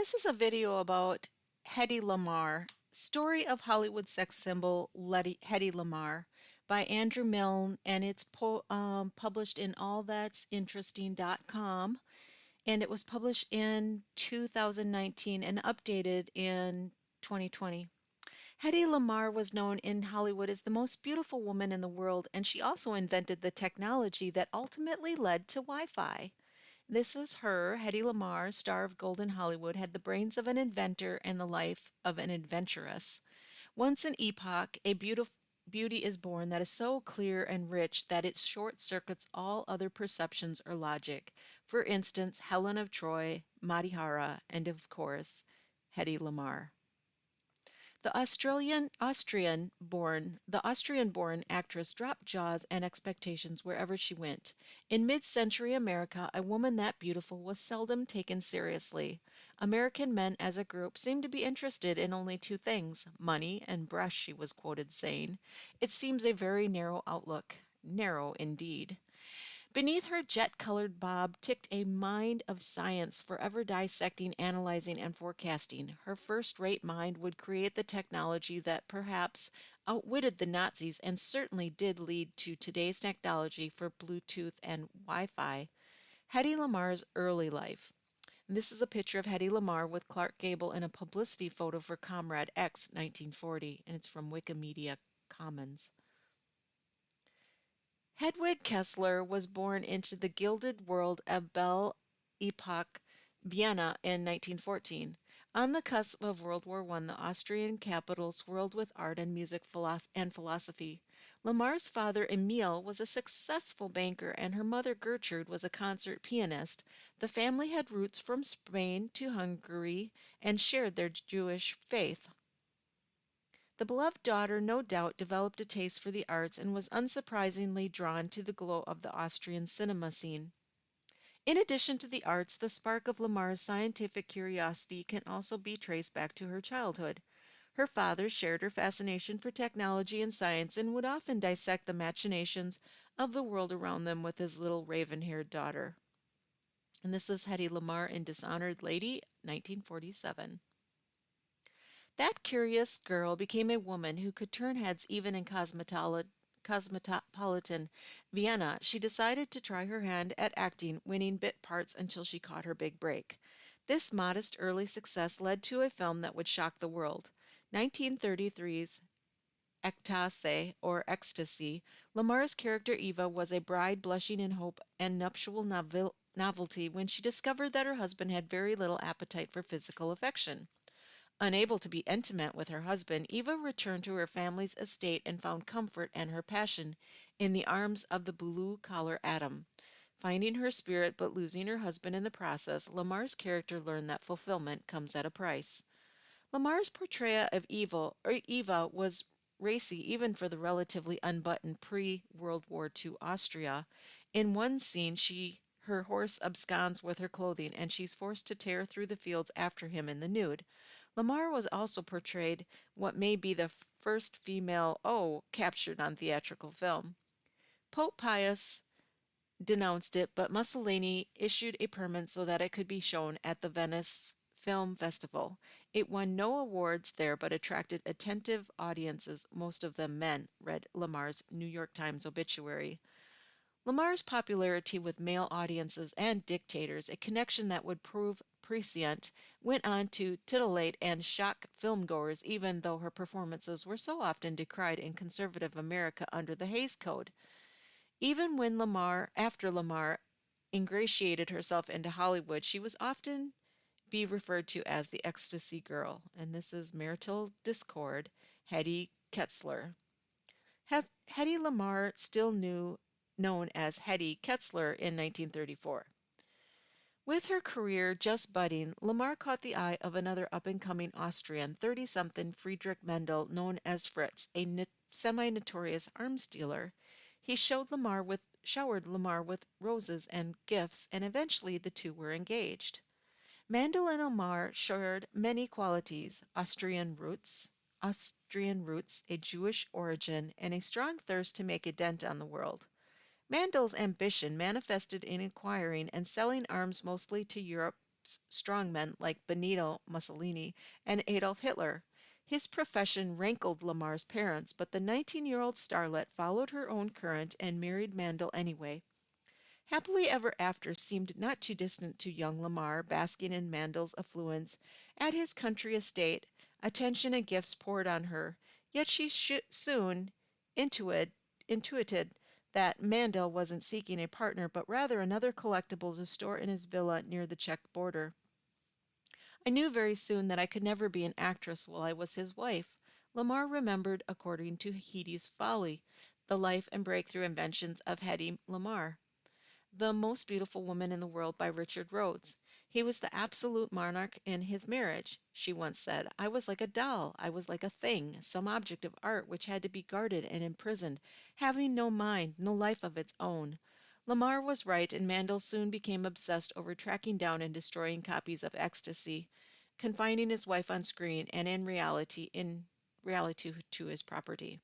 This is a video about Hedy Lamarr, Story of Hollywood Sex Symbol Hedy Lamarr by Andrew Milne, and it's published in allthat'sinteresting.com, and it was published in 2019 and updated in 2020. Hedy Lamarr was known in Hollywood as the most beautiful woman in the world, and she also invented the technology that ultimately led to Wi-Fi. This is her. Hedy Lamarr, star of Golden Hollywood, had the brains of an inventor and the life of an adventuress. Once an epoch, a beauty is born that is so clear and rich that it short circuits all other perceptions or logic. For instance, Helen of Troy, Madihara, and of course, Hedy Lamarr. The Austrian-born actress dropped jaws and expectations wherever she went. In mid-century America, a woman that beautiful was seldom taken seriously. American men as a group seemed to be interested in only two things, money and breasts, she was quoted saying. It seems a very narrow outlook. Narrow indeed. Beneath her jet-colored bob ticked a mind of science, forever dissecting, analyzing, and forecasting. Her first-rate mind would create the technology that perhaps outwitted the Nazis and certainly did lead to today's technology for Bluetooth and Wi-Fi. Hedy Lamarr's early life. This is a picture of Hedy Lamarr with Clark Gable in a publicity photo for Comrade X 1940, and it's from Wikimedia Commons. Hedwig Kessler was born into the gilded world of Belle Epoque, Vienna in 1914. On the cusp of World War I, the Austrian capital swirled with art and music and philosophy. Lamarr's father, Emile, was a successful banker, and her mother, Gertrude, was a concert pianist. The family had roots from Spain to Hungary and shared their Jewish faith. The beloved daughter no doubt developed a taste for the arts and was unsurprisingly drawn to the glow of the Austrian cinema scene. In addition to the arts, the spark of Lamarr's scientific curiosity can also be traced back to her childhood. Her father shared her fascination for technology and science and would often dissect the machinations of the world around them with his little raven-haired daughter. And this is Hedy Lamarr in Dishonored Lady, 1947. That curious girl became a woman who could turn heads even in cosmopolitan Vienna. She decided to try her hand at acting, winning bit parts until she caught her big break. This modest early success led to a film that would shock the world. 1933's Ecstasy or Ecstasy. Lamarr's character Eva was a bride blushing in hope and nuptial novelty when she discovered that her husband had very little appetite for physical affection. Unable to be intimate with her husband, Eva returned to her family's estate and found comfort and her passion in the arms of the blue-collar Adam. Finding her spirit but losing her husband in the process, Lamarr's character learned that fulfillment comes at a price. Lamarr's portrayal of Eva was racy even for the relatively unbuttoned pre-World War II Austria. In one scene, her horse absconds with her clothing, and she's forced to tear through the fields after him in the nude. Lamarr was also portrayed what may be the first female O captured on theatrical film. Pope Pius denounced it, but Mussolini issued a permit so that it could be shown at the Venice Film Festival. It won no awards there, but attracted attentive audiences, most of them men, read Lamarr's New York Times obituary. Lamarr's popularity with male audiences and dictators, a connection that would prove prescient, went on to titillate and shock filmgoers, even though her performances were so often decried in conservative America under the Hays Code. Even when after Lamarr ingratiated herself into Hollywood, she was often be referred to as the Ecstasy Girl, and this is Marital Discord, Hedy Kessler. Hedy Lamarr still known as Hedy Kessler in 1934. With her career just budding, Lamarr caught the eye of another up-and-coming Austrian, 30-something Friedrich Mendel, known as Fritz, a semi-notorious arms dealer. He showered Lamarr with roses and gifts, and eventually the two were engaged. Mendel and Lamarr shared many qualities: Austrian roots, a Jewish origin, and a strong thirst to make a dent on the world. Mendel's ambition manifested in acquiring and selling arms mostly to Europe strongmen like Benito Mussolini and Adolf Hitler. His profession rankled Lamarr's parents, but the 19-year-old starlet followed her own current and married Mandel anyway. Happily ever after seemed not too distant to young Lamarr, basking in Mandel's affluence at his country estate, attention and gifts poured on her, yet she soon intuit, intuited that Mandel wasn't seeking a partner, but rather another collectible to store in his villa near the Czech border. I knew very soon that I could never be an actress while I was his wife. Lamarr remembered, according to Hedy's Folly, the life and breakthrough inventions of Hedy Lamarr, The Most Beautiful Woman in the World by Richard Rhodes. He was the absolute monarch in his marriage, she once said. I was like a doll. I was like a thing, some object of art which had to be guarded and imprisoned, having no mind, no life of its own. Lamarr was right, and Mandel soon became obsessed over tracking down and destroying copies of ecstasy, confining his wife on screen and in reality to his property.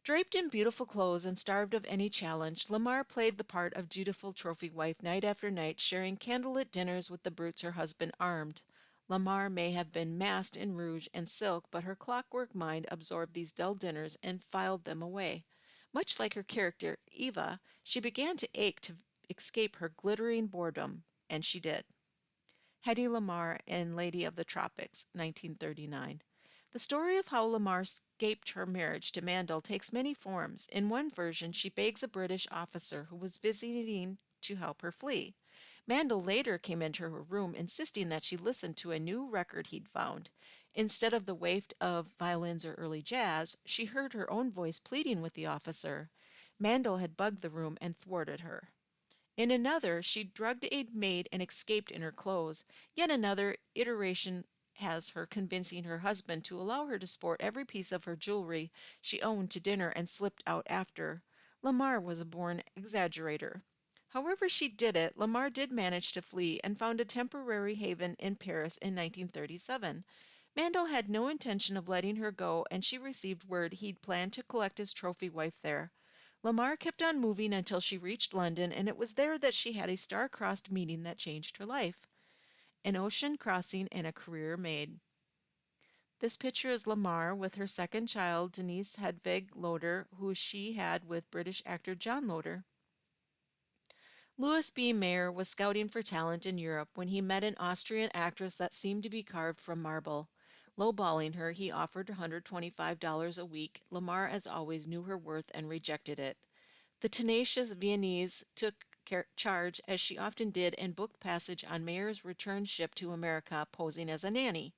Draped in beautiful clothes and starved of any challenge, Lamarr played the part of dutiful trophy wife night after night, sharing candlelit dinners with the brutes her husband armed. Lamarr may have been masked in rouge and silk, but her clockwork mind absorbed these dull dinners and filed them away. Much like her character, Eva, she began to ache to escape her glittering boredom, and she did. Hedy Lamarr in Lady of the Tropics, 1939. The story of how Lamarr escaped her marriage to Mandel takes many forms. In one version, she begs a British officer who was visiting to help her flee. Mandel later came into her room, insisting that she listen to a new record he'd found. Instead of the waft of violins or early jazz, she heard her own voice pleading with the officer. Mandel had bugged the room and thwarted her. In another, she drugged a maid and escaped in her clothes. Yet another iteration has her convincing her husband to allow her to sport every piece of her jewelry she owned to dinner and slipped out after. Lamarr was a born exaggerator. However she did it, Lamarr did manage to flee and found a temporary haven in Paris in 1937. Mandel had no intention of letting her go, and she received word he'd planned to collect his trophy wife there. Lamarr kept on moving until she reached London, and it was there that she had a star-crossed meeting that changed her life. An ocean crossing and a career made. This picture is Lamarr with her second child, Denise Hedvig Loder, who she had with British actor John Loder. Louis B. Mayer was scouting for talent in Europe when he met an Austrian actress that seemed to be carved from marble. Lowballing her, he offered $125 a week. Lamarr, as always, knew her worth and rejected it. The tenacious Viennese took charge, as she often did, and booked passage on Mayer's return ship to America, posing as a nanny.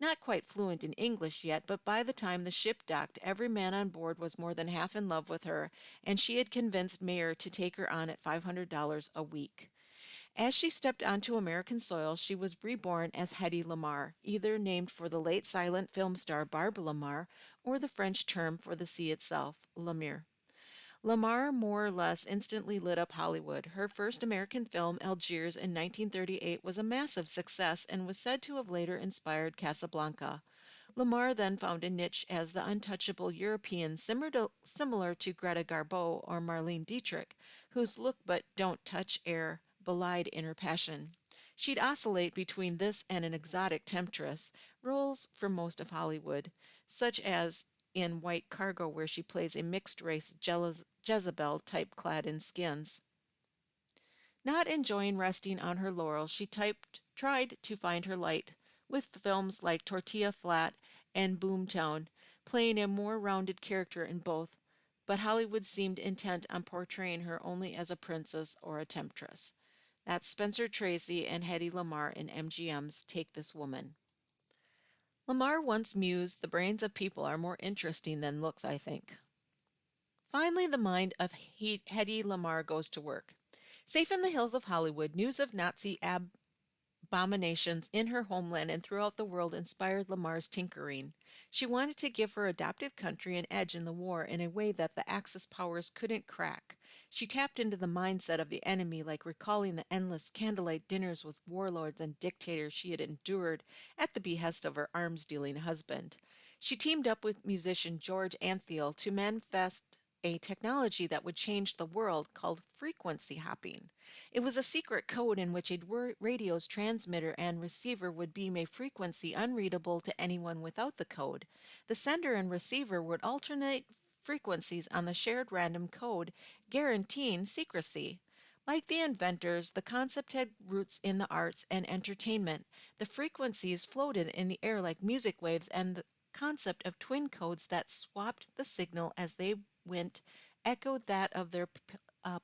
Not quite fluent in English yet, but by the time the ship docked, every man on board was more than half in love with her, and she had convinced Mayer to take her on at $500 a week. As she stepped onto American soil, she was reborn as Hedy Lamarr, either named for the late silent film star Barbara Lamarr or the French term for the sea itself, la mer. Lamarr more or less instantly lit up Hollywood. Her first American film, Algiers, in 1938, was a massive success and was said to have later inspired Casablanca. Lamarr then found a niche as the untouchable European, similar to Greta Garbo or Marlene Dietrich, whose look but don't touch air belied inner passion. She'd oscillate between this and an exotic temptress, roles for most of Hollywood, such as in White Cargo, where she plays a mixed race Jezebel type clad in skins. Not enjoying resting on her laurels, she tried to find her light with films like Tortilla Flat and Boomtown, playing a more rounded character in both, but Hollywood seemed intent on portraying her only as a princess or a temptress. That's Spencer Tracy and Hedy Lamarr in MGM's Take This Woman. Lamarr once mused, the brains of people are more interesting than looks, I think. Finally, the mind of Hedy Lamarr goes to work. Safe in the hills of Hollywood, news of Nazi abominations in her homeland and throughout the world inspired Lamarr's tinkering. She wanted to give her adoptive country an edge in the war in a way that the Axis powers couldn't crack. She tapped into the mindset of the enemy, like recalling the endless candlelight dinners with warlords and dictators she had endured at the behest of her arms-dealing husband. She teamed up with musician George Antheil to manifest a technology that would change the world called frequency hopping. It was a secret code in which a radio's transmitter and receiver would beam a frequency unreadable to anyone without the code. The sender and receiver would alternate frequencies on the shared random code, guaranteeing secrecy. Like the inventors, the concept had roots in the arts and entertainment. The frequencies floated in the air like music waves, and the concept of twin codes that swapped the signal as they went echoed that of their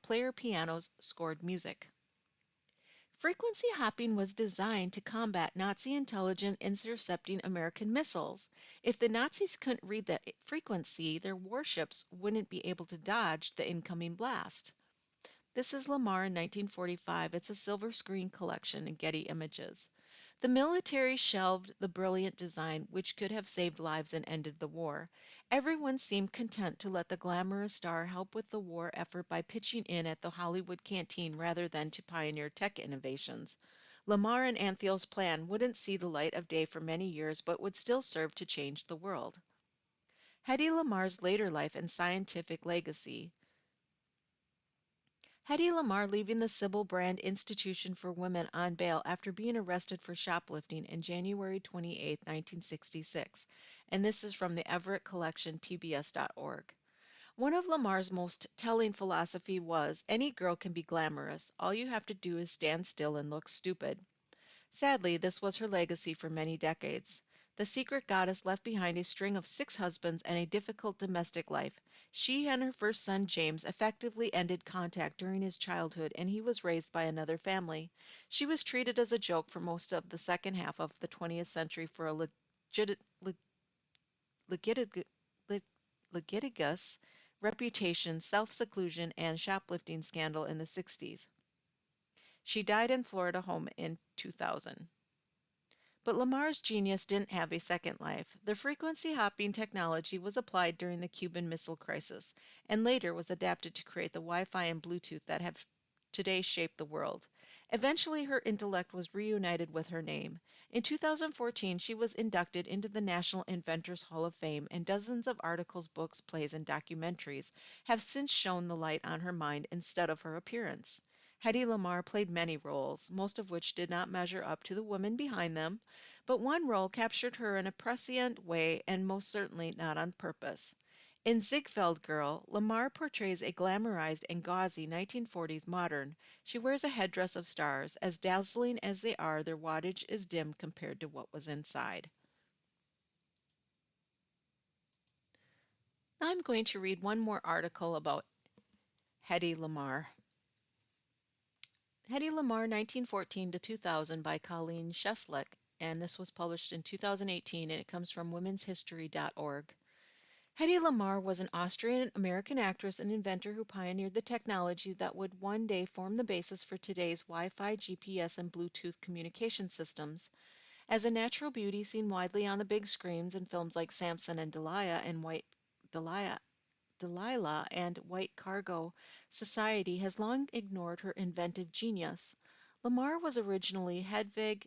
player pianos scored music. Frequency hopping was designed to combat Nazi intelligence intercepting American missiles. If the Nazis couldn't read the frequency, their warships wouldn't be able to dodge the incoming blast. This is Lamarr in 1945. It's a silver screen collection in Getty Images. The military shelved the brilliant design, which could have saved lives and ended the war. Everyone seemed content to let the glamorous star help with the war effort by pitching in at the Hollywood canteen rather than to pioneer tech innovations. Lamarr and Anthiel's plan wouldn't see the light of day for many years, but would still serve to change the world. Hedy Lamarr's later life and scientific legacy. Hedy Lamarr leaving the Sybil Brand Institution for Women on bail after being arrested for shoplifting in January 28, 1966. And this is from the Everett Collection, pbs.org. One of Lamarr's most telling philosophy was, any girl can be glamorous. All you have to do is stand still and look stupid. Sadly, this was her legacy for many decades. The secret goddess left behind a string of 6 husbands and a difficult domestic life. She and her first son, James, effectively ended contact during his childhood, and he was raised by another family. She was treated as a joke for most of the second half of the 20th century for a legit, litigious reputation, self-seclusion, and shoplifting scandal in the 60s. She died in Florida home in 2000. But Lamarr's genius didn't have a second life. The frequency hopping technology was applied during the Cuban Missile Crisis, and later was adapted to create the Wi-Fi and Bluetooth that have today shaped the world. Eventually, her intellect was reunited with her name. In 2014, she was inducted into the National Inventors Hall of Fame, and dozens of articles, books, plays, and documentaries have since shone the light on her mind instead of her appearance. Hedy Lamarr played many roles, most of which did not measure up to the women behind them, but one role captured her in a prescient way and most certainly not on purpose. In Ziegfeld Girl, Lamarr portrays a glamorized and gauzy 1940s modern. She wears a headdress of stars. As dazzling as they are, their wattage is dim compared to what was inside. Now I'm going to read one more article about Hedy Lamarr. Hedy Lamarr, 1914 to 2000 by Colleen Sheslek, and this was published in 2018, and it comes from womenshistory.org. Hedy Lamarr was an Austrian-American actress and inventor who pioneered the technology that would one day form the basis for today's Wi-Fi, GPS, and Bluetooth communication systems. As a natural beauty seen widely on the big screens in films like Samson and Delilah, Delilah and White Cargo, society has long ignored her inventive genius. Lamarr was originally Hedwig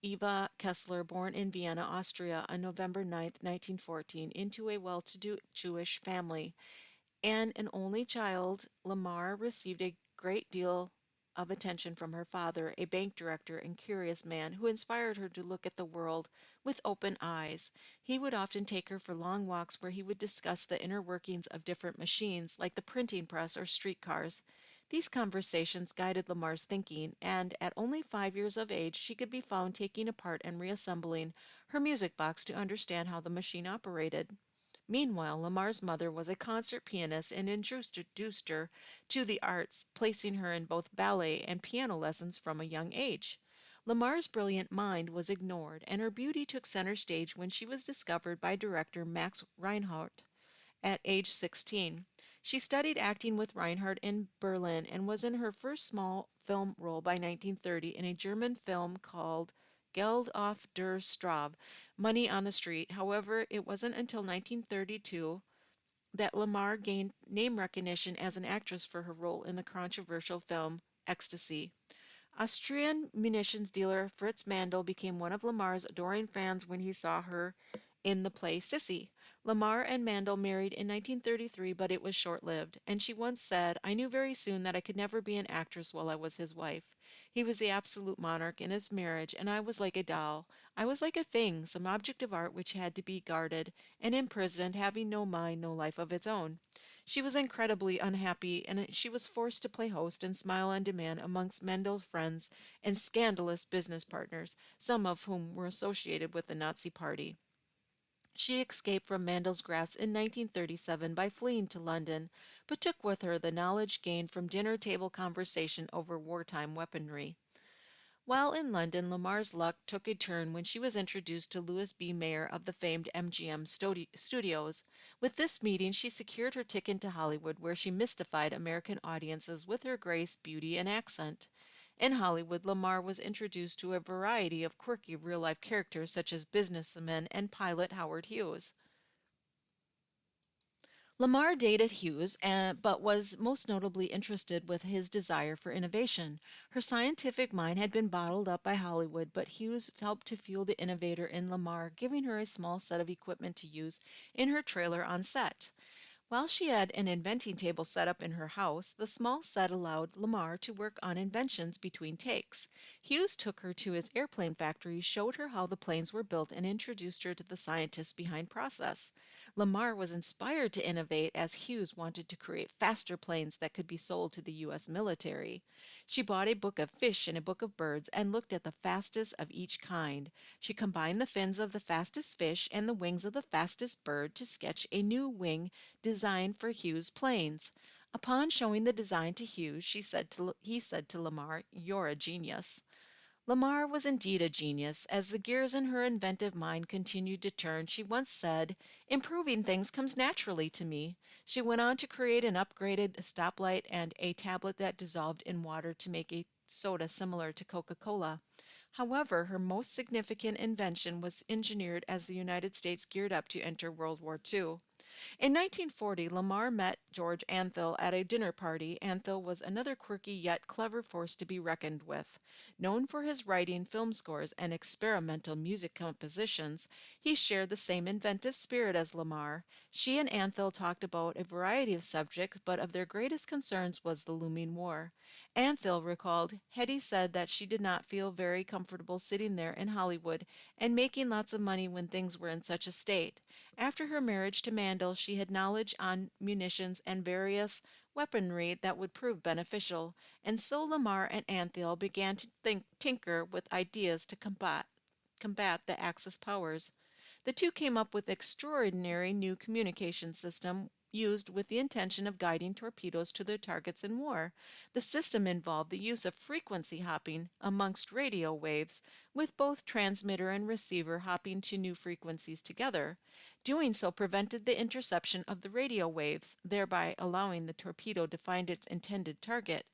Eva Kessler, born in Vienna, Austria, on November 9, 1914, into a well-to-do Jewish family. And an only child, Lamarr received a great deal of attention from her father, a bank director and curious man who inspired her to look at the world with open eyes. He would often take her for long walks where he would discuss the inner workings of different machines, like the printing press or streetcars. These conversations guided Lamarr's thinking, and at only 5 years of age, she could be found taking apart and reassembling her music box to understand how the machine operated. Meanwhile, Lamarr's mother was a concert pianist and introduced her to the arts, placing her in both ballet and piano lessons from a young age. Lamarr's brilliant mind was ignored, and her beauty took center stage when she was discovered by director Max Reinhardt at age 16. She studied acting with Reinhardt in Berlin and was in her first small film role by 1930 in a German film called Geld auf der Straße, Money on the Street. However, it wasn't until 1932 that Lamarr gained name recognition as an actress for her role in the controversial film Ecstasy. Austrian munitions dealer Fritz Mandl became one of Lamarr's adoring fans when he saw her in the play Sissy. Lamarr and Mandel married in 1933, but it was short lived, and she once said, I knew very soon that I could never be an actress while I was his wife. He was the absolute monarch in his marriage, and I was like a doll. I was like a thing, some object of art which had to be guarded and imprisoned, having no mind, no life of its own. She was incredibly unhappy, and she was forced to play host and smile on demand amongst Mendel's friends and scandalous business partners, some of whom were associated with the Nazi Party. She escaped from Mandel's grasp in 1937 by fleeing to London, but took with her the knowledge gained from dinner table conversation over wartime weaponry. While in London, Lamarr's luck took a turn when she was introduced to Louis B. Mayer of the famed MGM Studios. With this meeting, she secured her ticket to Hollywood, where she mystified American audiences with her grace, beauty, and accent. In Hollywood, Lamarr was introduced to a variety of quirky real-life characters such as businessman and pilot Howard Hughes. Lamarr dated Hughes, but was most notably interested with his desire for innovation. Her scientific mind had been bottled up by Hollywood, but Hughes helped to fuel the innovator in Lamarr, giving her a small set of equipment to use in her trailer on set. While she had an inventing table set up in her house, the small set allowed Lamarr to work on inventions between takes. Hughes took her to his airplane factory, showed her how the planes were built, and introduced her to the scientists behind process. Lamarr was inspired to innovate as Hughes wanted to create faster planes that could be sold to the U.S. military. She bought a book of fish and a book of birds and looked at the fastest of each kind. She combined the fins of the fastest fish and the wings of the fastest bird to sketch a new wing designed for Hughes planes. Upon showing the design to Hughes, he said to Lamarr, "You're a genius." Lamarr was indeed a genius. As the gears in her inventive mind continued to turn, she once said, improving things comes naturally to me. She went on to create an upgraded stoplight and a tablet that dissolved in water to make a soda similar to Coca-Cola. However, her most significant invention was engineered as the United States geared up to enter World War II. In 1940, Lamarr met George Antheil at a dinner party. Antheil was another quirky yet clever force to be reckoned with. Known for his writing, film scores, and experimental music compositions, he shared the same inventive spirit as Lamarr. She and Antheil talked about a variety of subjects, but of their greatest concerns was the looming war. Antheil recalled, Hedy said that she did not feel very comfortable sitting there in Hollywood and making lots of money when things were in such a state. After her marriage to Mandel, she had knowledge on munitions and various weaponry that would prove beneficial, and so Lamarr and Antheil began to tinker with ideas to combat the Axis powers. The two came up with extraordinary new communication system used with the intention of guiding torpedoes to their targets in war. The system involved the use of frequency hopping amongst radio waves, with both transmitter and receiver hopping to new frequencies together. Doing so prevented the interception of the radio waves, thereby allowing the torpedo to find its intended target.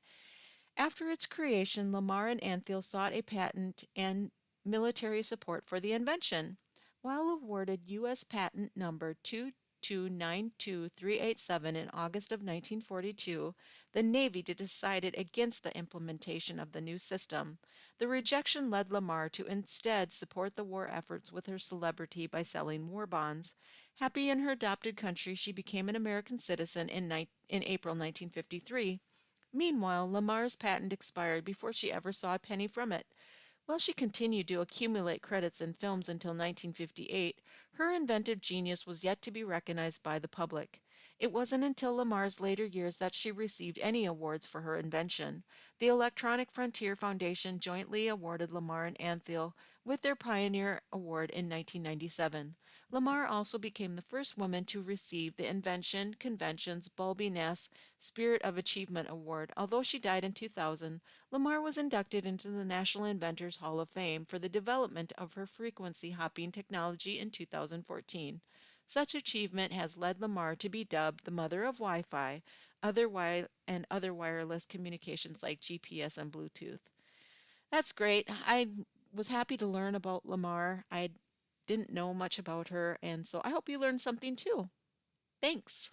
After its creation, Lamarr and Antheil sought a patent and military support for the invention. While awarded U.S. Patent Number 2292387 in August of 1942, the Navy decided against the implementation of the new system. The rejection led Lamarr to instead support the war efforts with her celebrity by selling war bonds. Happy in her adopted country, she became an American citizen in April 1953. Meanwhile, Lamarr's patent expired before she ever saw a penny from it. While she continued to accumulate credits in films until 1958, her inventive genius was yet to be recognized by the public. It wasn't until Lamarr's later years that she received any awards for her invention. The Electronic Frontier Foundation jointly awarded Lamarr and Antheil with their Pioneer Award in 1997. Lamarr also became the first woman to receive the Invention Convention's Bulby-Ness Spirit of Achievement Award. Although she died in 2000, Lamarr was inducted into the National Inventors Hall of Fame for the development of her frequency hopping technology in 2014. Such achievement has led Lamarr to be dubbed the mother of Wi-Fi, and other wireless communications like GPS and Bluetooth. That's great. I was happy to learn about Lamarr. I didn't know much about her, and so I hope you learned something too. Thanks.